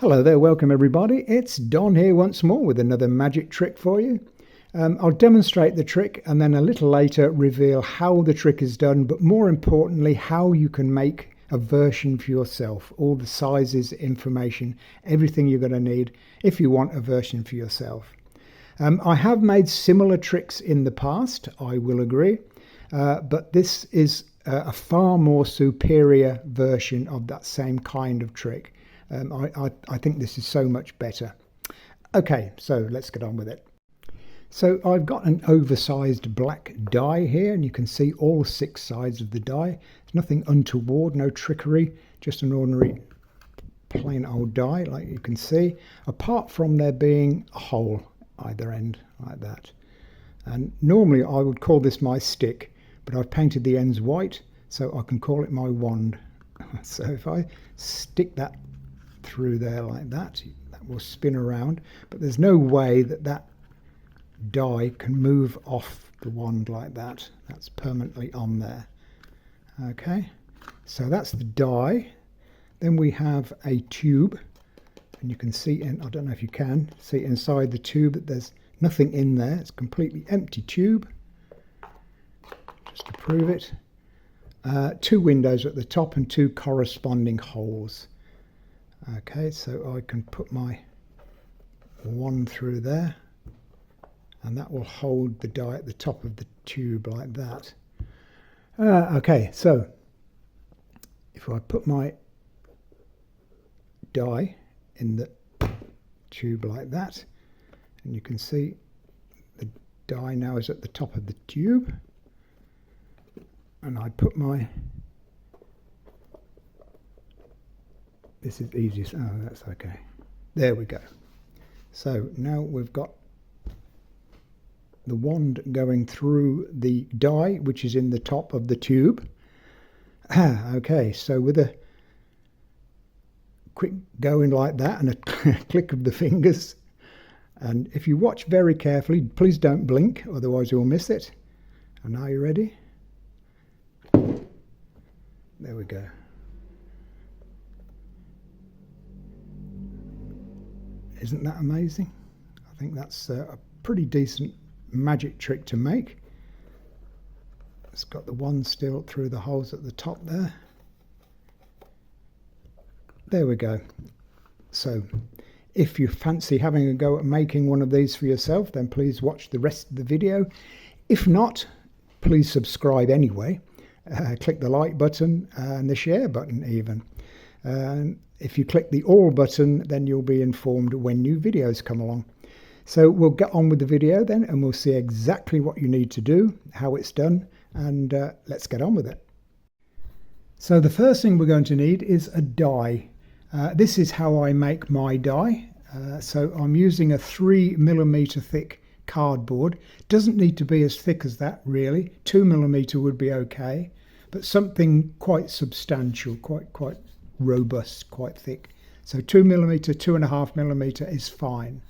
Hello there, welcome everybody. It's Don here once more with another magic trick for you. I'll demonstrate the trick and then a little later reveal how the trick is done, but more importantly how you can make a version for yourself. All the sizes, information, everything you're going to need if you want a version for yourself. I have made similar tricks in the past, I will agree, but this is a far more superior version of that same kind of trick. I think this is so much better. Okay, so let's get on with it. So I've got an oversized black die here, and you can see all 6 sides of the die. There's nothing untoward, no trickery, just an ordinary plain old die like you can see, apart from there being a hole either end like that. And normally I would call this my stick, but I've painted the ends white so I can call it my wand. So if I stick that through there like that, that will spin around, but there's no way that that die can move off the wand like that. That's permanently on there. Okay, so that's the die. Then we have a tube, and you can see in, I don't know if you can see inside the tube that there's nothing in there. It's a completely empty tube, just to prove it. 2 windows at the top and 2 corresponding holes. Okay, so I can put my wand through there, and that will hold the die at the top of the tube like that. Okay, so if I put my die in the tube like that, and you can see the die now is at the top of the tube, and I put my, this is easiest, oh that's okay, there we go. So now we've got the wand going through the die which is in the top of the tube. Okay, so with a quick going like that and a click of the fingers, and if you watch very carefully, please don't blink, otherwise you'll miss it. And now you're ready. There we go. Isn't that amazing? I think that's a pretty decent magic trick to make. It's got the wand still through the holes at the top there. There we go. So if you fancy having a go at making one of these for yourself, then please watch the rest of the video. If not, please subscribe anyway. Click the like button and the share button even. If you click the all button, then you'll be informed when new videos come along. So we'll get on with the video then, and we'll see exactly what you need to do, how it's done, and let's get on with it. So the first thing we're going to need is a die. This is how I make my die. So I'm using a 3mm thick cardboard. Doesn't need to be as thick as that really. 2mm would be okay, but something quite substantial, quite robust, quite thick. So 2mm, 2.5mm is fine.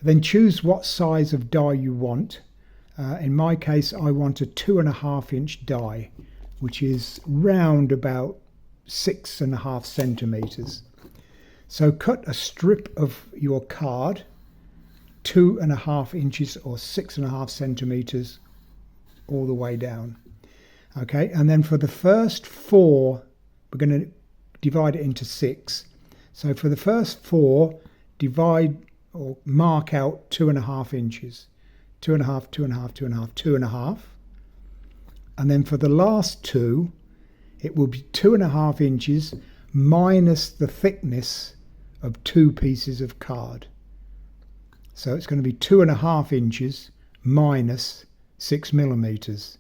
Then choose what size of die you want. In my case, I want a 2.5-inch die, which is round about 6.5 centimeters. So cut a strip of your card 2.5 inches or 6.5 centimeters all the way down. Okay, and then for the first 4, we're going to divide it into 6. So for the first 4, divide or mark out 2.5 inches. 2.5, 2.5, 2.5, 2.5. And then for the last 2, it will be 2.5 inches minus the thickness of 2 pieces of card. So it's going to be 2.5 inches minus 6mm.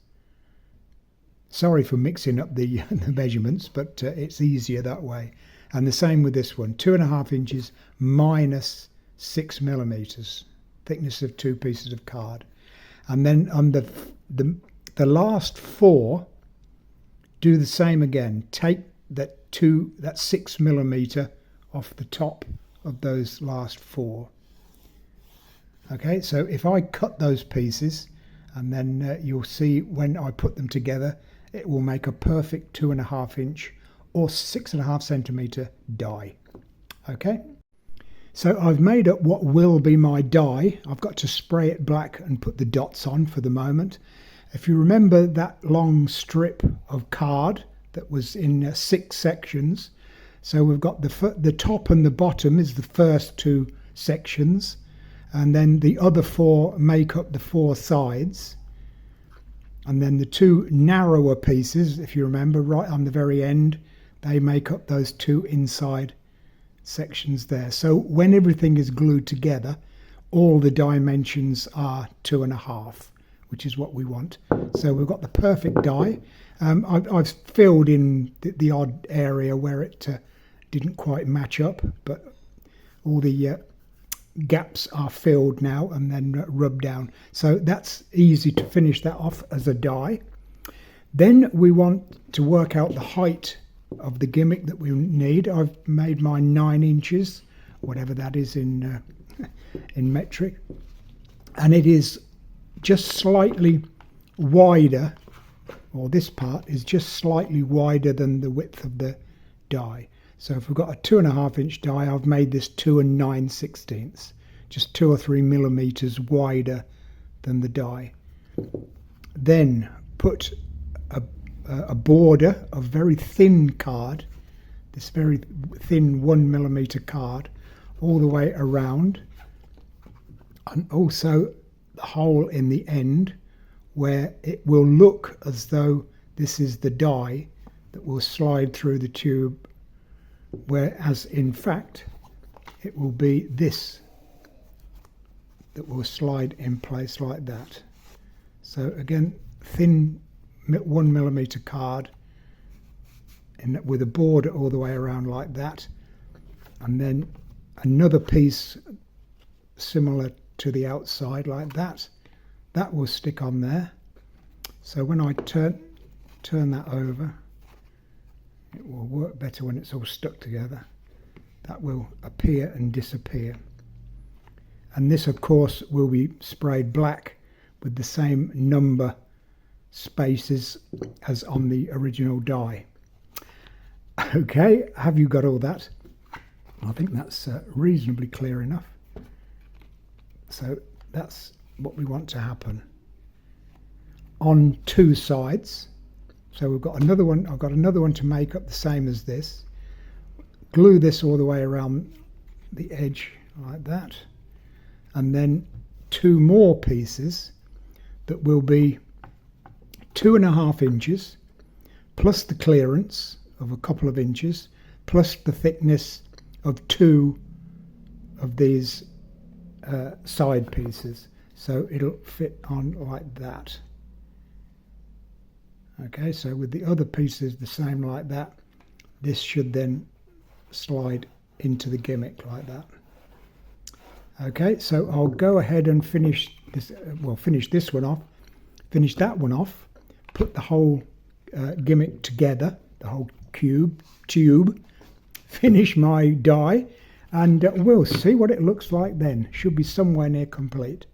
Sorry for mixing up the measurements, but it's easier that way. And the same with this one, 2.5 inches minus 6mm, thickness of 2 pieces of card. And then on the last 4, do the same again. Take that 6mm off the top of those last 4. Okay, so if I cut those pieces, and then you'll see when I put them together, it will make a perfect 2.5 inch or 6.5 centimeter die. Okay, So I've made up what will be my die. I've got to spray it black and put the dots on for the moment. If you remember that long strip of card that was in 6 sections, so we've got the top and the bottom is the first 2 sections, and then the other 4 make up the 4 sides, and then the 2 narrower pieces, if you remember, right on the very end, they make up those 2 inside sections there. So when everything is glued together, all the dimensions are 2.5, which is what we want. So we've got the perfect die. I've filled in the odd area where it didn't quite match up, but all the gaps are filled now and then rubbed down. So that's easy to finish that off as a die. Then we want to work out the height of the gimmick that we need. I've made mine 9 inches, whatever that is in metric, and it is just slightly wider, or this part is just slightly wider than the width of the die. So if we've got a 2.5 inch die, I've made this 2 9/16, just 2 or 3 millimeters wider than the die. Then put a border of very thin card, this very thin 1 millimeter card, all the way around, and also the hole in the end where it will look as though this is the die that will slide through the tube, whereas in fact it will be this that will slide in place like that. So again, thin 1 millimeter card with a border all the way around like that, and then another piece similar to the outside like that. That will stick on there. So when I turn that over, it will work better when it's all stuck together. That will appear and disappear. And this, of course, will be sprayed black with the same number spaces as on the original die. Okay, have you got all that? I think that's reasonably clear enough. So that's what we want to happen on 2 sides. So we've got another one. I've got another one to make up the same as this. Glue this all the way around the edge like that, and then 2 more pieces that will be 2.5 inches plus the clearance of a couple of inches plus the thickness of 2 of these side pieces, so it'll fit on like that. Okay, so with the other pieces the same like that, this should then slide into the gimmick like that. Okay, so I'll go ahead and finish this, finish this one off, finish that one off, put the whole gimmick together, the whole tube, finish my die, and we'll see what it looks like then. Should be somewhere near complete.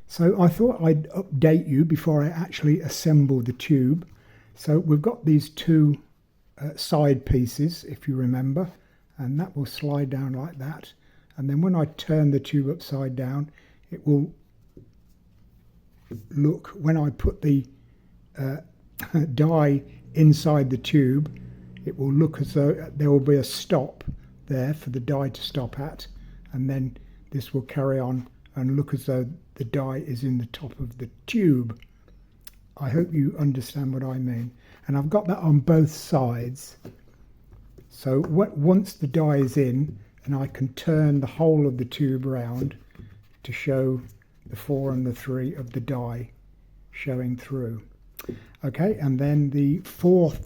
So I thought I'd update you before I actually assemble the tube. So we've got these 2 side pieces, if you remember, and that will slide down like that. And then when I turn the tube upside down, it will look, when I put the die inside the tube, it will look as though there will be a stop there for the die to stop at, and then this will carry on and look as though the die is in the top of the tube. I hope you understand what I mean. And I've got that on both sides. So once the die is in, and I can turn the whole of the tube round to show the 4 and the 3 of the die showing through. Okay, and then the 3rd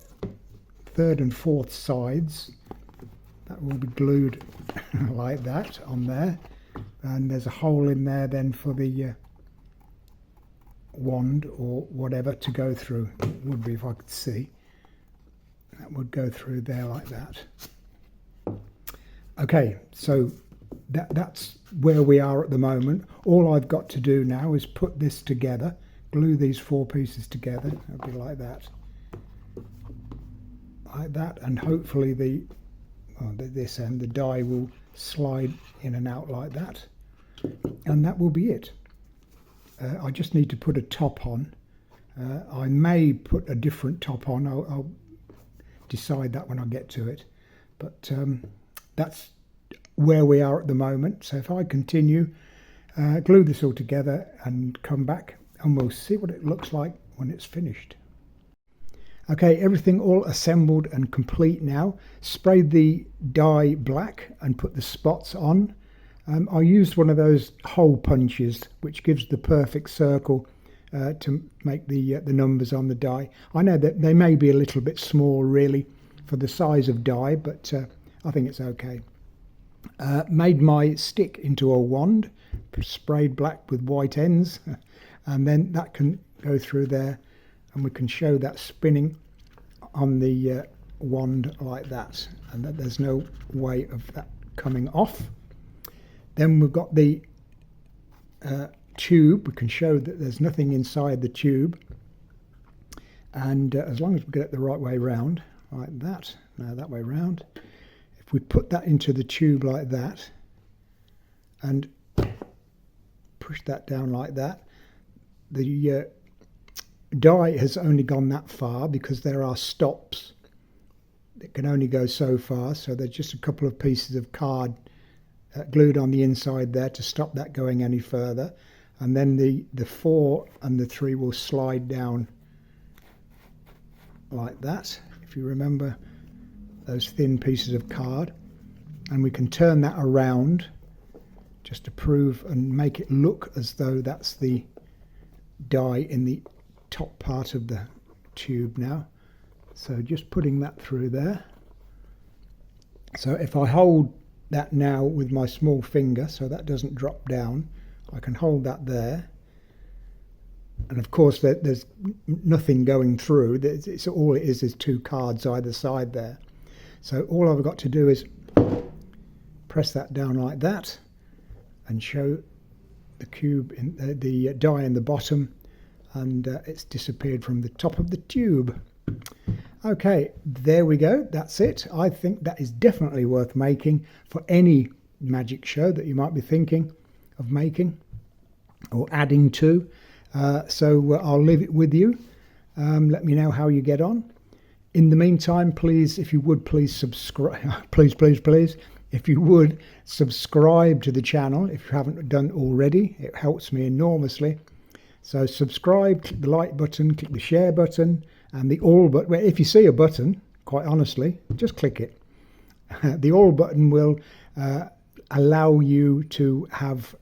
and 4th sides, that will be glued like that on there, and there's a hole in there then for the wand or whatever to go through. It would be, if I could see, that would go through there like that. Okay, so that's where we are at the moment. All I've got to do now is put this together, glue these 4 pieces together. It'll be like that, and hopefully this end, the die will slide in and out like that, and that will be it. I just need to put a top on. I may put a different top on. I'll decide that when I get to it, but that's where we are at the moment. So if I continue, glue this all together and come back, and we'll see what it looks like when it's finished. Okay, everything all assembled and complete now. Sprayed the dye black and put the spots on. I used one of those hole punches which gives the perfect circle to make the numbers on the die. I know that they may be a little bit small really for the size of die, but I think it's okay. Made my stick into a wand, sprayed black with white ends, and then that can go through there, and we can show that spinning on the wand like that, and that there's no way of that coming off. Then we've got the tube. We can show that there's nothing inside the tube, and as long as we get it the right way round, like that, now that way round, if we put that into the tube like that and push that down like that, the die has only gone that far because there are stops that can only go so far, so there's just a couple of pieces of card glued on the inside there to stop that going any further, and then the 4 and the 3 will slide down like that, if you remember those thin pieces of card, and we can turn that around just to prove and make it look as though that's the die in the top part of the tube now. So just putting that through there. So if I hold that now with my small finger so that doesn't drop down, I can hold that there, and of course there's nothing going through. It's all it is 2 cards either side there. So all I've got to do is press that down like that and show the cube in the die in the bottom, and it's disappeared from the top of the tube. Okay, there we go, that's it. I think that is definitely worth making for any magic show that you might be thinking of making or adding to. So I'll leave it with you. Let me know how you get on. In the meantime, please, if you would, please subscribe. please, if you would, subscribe to the channel if you haven't done already. It helps me enormously. So subscribe, click the like button, click the share button, and the all button. Well, if you see a button, quite honestly, just click it. The all button will allow you to have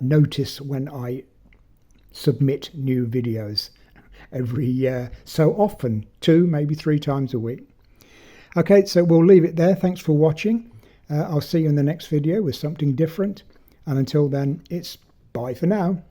notice when I submit new videos every so often, 2, maybe 3 times a week. Okay, so we'll leave it there. Thanks for watching. I'll see you in the next video with something different. And until then, it's bye for now.